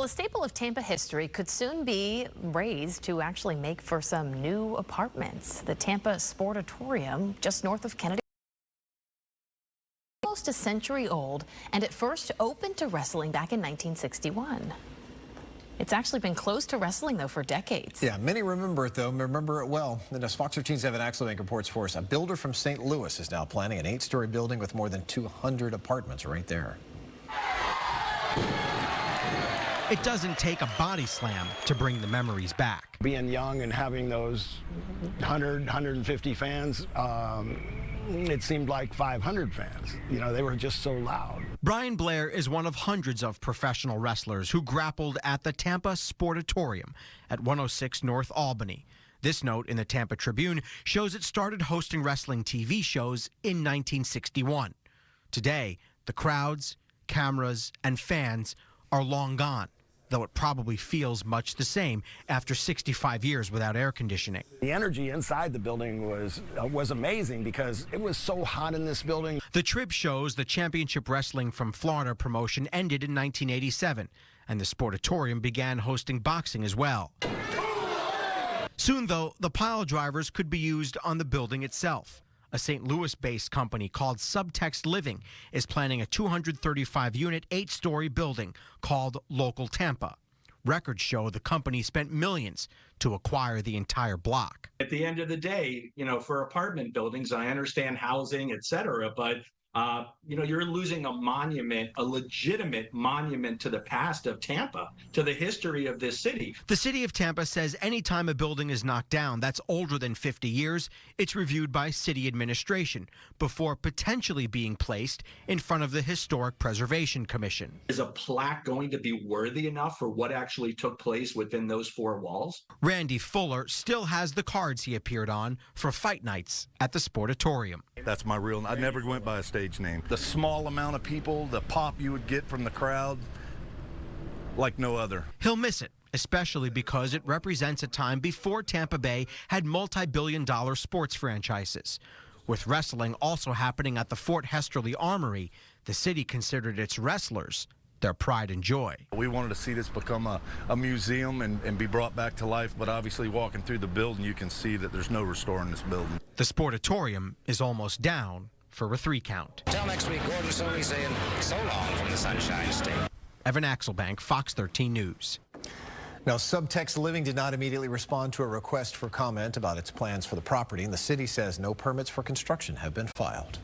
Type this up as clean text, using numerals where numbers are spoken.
Well, a staple of Tampa history could soon be razed to actually make for some new apartments. The Tampa Sportatorium, just north of Kennedy, almost a century old, and at first opened to wrestling back in 1961. It's actually been closed to wrestling, though, for decades. Yeah, many remember it, though, remember it well. And as Fox 13's Evan Axelbank reports for us, a builder from St. Louis is now planning an 8-story building with more than 200 apartments right there. It doesn't take a body slam to bring the memories back. Being young and having those 100, 150 fans, it seemed like 500 fans. You know, they were just so loud. Brian Blair is one of hundreds of professional wrestlers who grappled at the Tampa Sportatorium at 106 North Albany. This note in the Tampa Tribune shows it started hosting wrestling TV shows in 1961. Today, the crowds, cameras, and fans are long gone, though it probably feels much the same after 65 years without air conditioning. The energy inside the building was amazing because it was so hot in this building. The Trib shows the Championship Wrestling from Florida promotion ended in 1987, and the Sportatorium began hosting boxing as well. Soon, though, the pile drivers could be used on the building itself. A St. Louis-based company called Subtext Living is planning a 235-unit, 8-story building called Local Tampa. Records show the company spent millions to acquire the entire block. At the end of the day, you know, for apartment buildings, I understand housing, et cetera, but you know, you're losing a monument, a legitimate monument to the past of Tampa, to the history of this city. The city of Tampa says anytime a building is knocked down that's older than 50 years, it's reviewed by city administration before potentially being placed in front of the Historic Preservation Commission. Is a plaque going to be worthy enough for what actually took place within those four walls? Randy Fuller still has the cards he appeared on for fight nights at the Sportatorium. That's my real, I never went by a stage name. The small amount of people, the pop you would get from the crowd, like no other. He'll miss it, especially because it represents a time before Tampa Bay had multi-billion-dollar sports franchises. With wrestling also happening at the Fort Hesterly Armory, the city considered its wrestlers their pride and joy. We wanted to see this become a museum and be brought back to life, but obviously walking through the building, you can see that there's no restoring this building. The Sportatorium is almost down for a 3 count. Till next week, Gordon Soley saying so long from the Sunshine State. Evan Axelbank, Fox 13 News. Now, Subtext Living did not immediately respond to a request for comment about its plans for the property, and the city says no permits for construction have been filed.